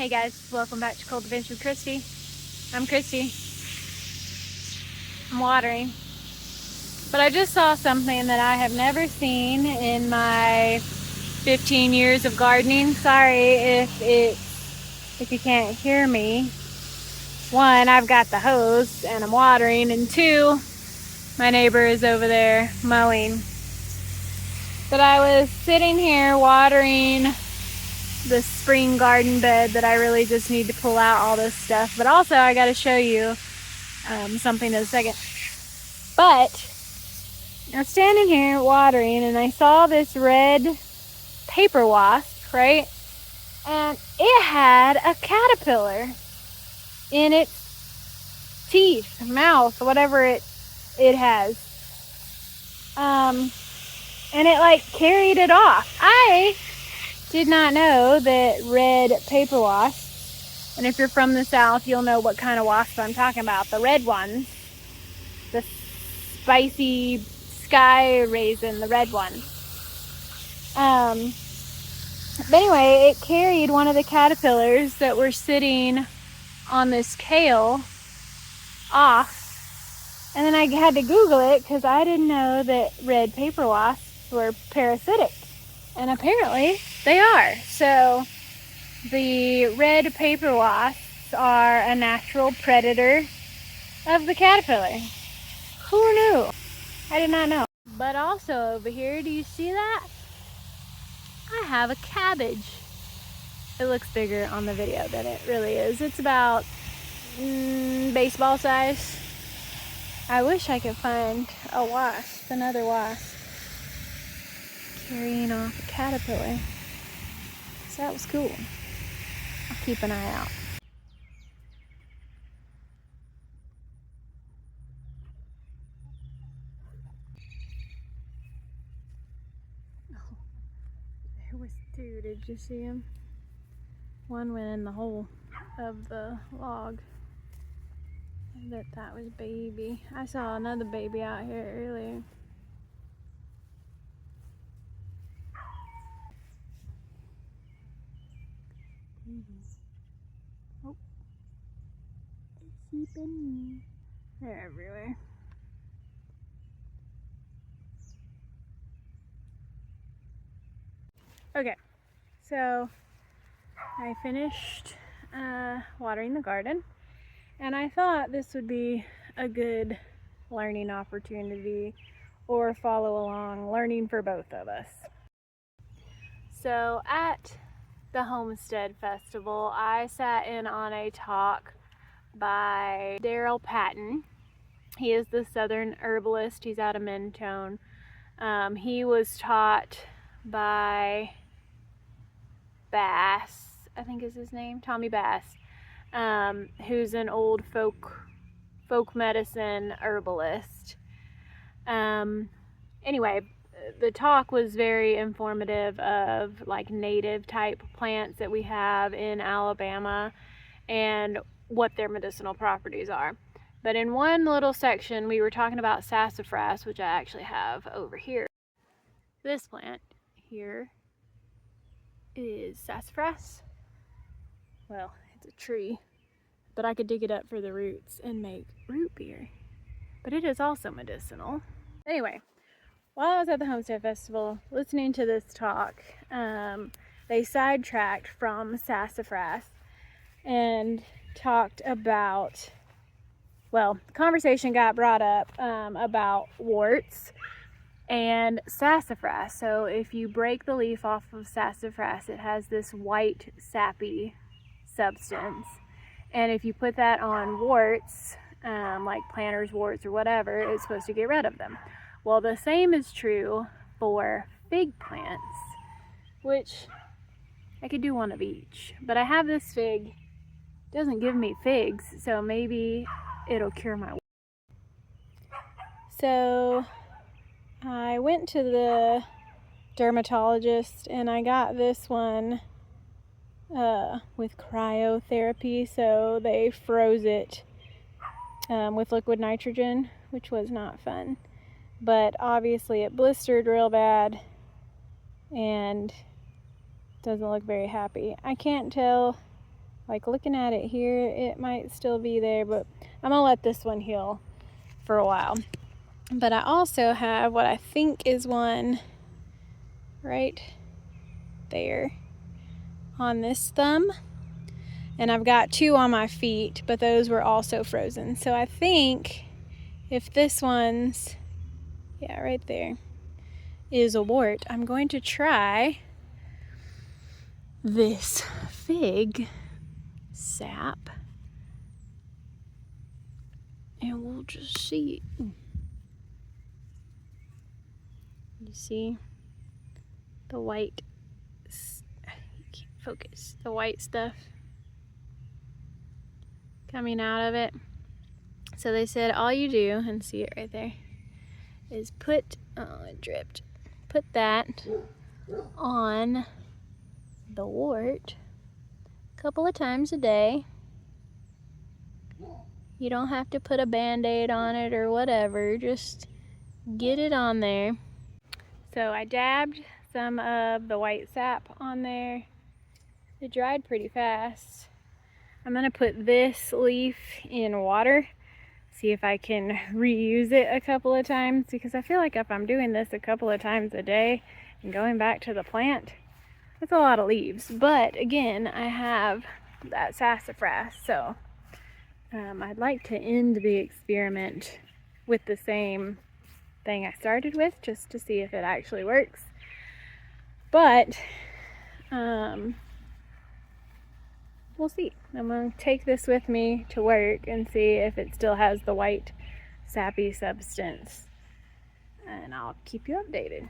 Hey guys, welcome back to Cold Adventure with Christy. I'm Christy. I'm watering. But I just saw something that I have never seen in my 15 years of gardening. Sorry if you can't hear me. One, I've got the hose and I'm watering, and two, my neighbor is over there mowing. But I was sitting here watering the spring garden bed that I really just need to pull out all this stuff. But also I got to show you something in a second. But I was standing here watering and I saw this red paper wasp, right? And it had a caterpillar in its teeth, mouth, whatever it has. And it like carried it off. I did not know that red paper wasps, and if you're from the South, you'll know what kind of wasp I'm talking about. The red ones, the Spicy Sky Raisin, the red one. But anyway, it carried one of the caterpillars that were sitting on this kale off. And then I had to Google it because I didn't know that red paper wasps were parasitic. And apparently they are. So the red paper wasps are a natural predator of the caterpillar. Who knew? I did not know. But also over here, do you see that? I have a cabbage. It looks bigger on the video than it really is. It's about baseball size. I wish I could find a wasp, another wasp, carrying off a caterpillar. So that was cool. I'll keep an eye out. Oh, there was two. Did you see him? One went in the hole of the log. I bet that was baby. I saw another baby out here earlier. Oh, they're sleeping. They're everywhere. Okay, so I finished watering the garden, and I thought this would be a good learning opportunity, or follow along learning for both of us. So at the Homestead Festival, I sat in on a talk by Daryl Patton. He is the Southern herbalist. He's out of Mentone. He was taught by Bass, I think is his name, Tommy Bass, who's an old folk medicine herbalist. Anyway, the talk was very informative of like native type plants that we have in Alabama and what their medicinal properties are. But in one little section we were talking about sassafras, which I actually have over here. This plant here is sassafras. Well, it's a tree, but I could dig it up for the roots and make root beer. But it is also medicinal. Anyway, while I was at the Homestead Festival listening to this talk, they sidetracked from sassafras and talked about, well, the conversation got brought up about warts and sassafras. So if you break the leaf off of sassafras, it has this white sappy substance, and if you put that on warts, like planter's warts or whatever, it's supposed to get rid of them. Well, the same is true for fig plants, which I could do one of each, but I have this fig. It doesn't give me figs, so maybe it'll cure my warts. So I went to the dermatologist and I got this one with cryotherapy. So they froze it with liquid nitrogen, which was not fun. But obviously it blistered real bad and doesn't look very happy. I can't tell Like looking at it here, it might still be there, but I'm gonna let this one heal for a while. But I also have what I think is one right there on this thumb. And I've got 2 on my feet, but those were also frozen. So I think if this one's, yeah, right there, is a wart, I'm going to try this fig sap. And we'll just see. You see the white, I can't focus, the white stuff coming out of it. So they said all you do, and see it right there, is put, oh it dripped, put that on the wart a couple of times a day. You don't have to put a band-aid on it or whatever, just get it on there. So I dabbed some of the white sap on there. It dried pretty fast. I'm gonna put this leaf in water, see if I can reuse it a couple of times, because I feel like if I'm doing this a couple of times a day and going back to the plant, that's a lot of leaves. But again, I have that sassafras, so I'd like to end the experiment with the same thing I started with, just to see if it actually works. But we'll see. I'm going to take this with me to work and see if it still has the white sappy substance, and I'll keep you updated.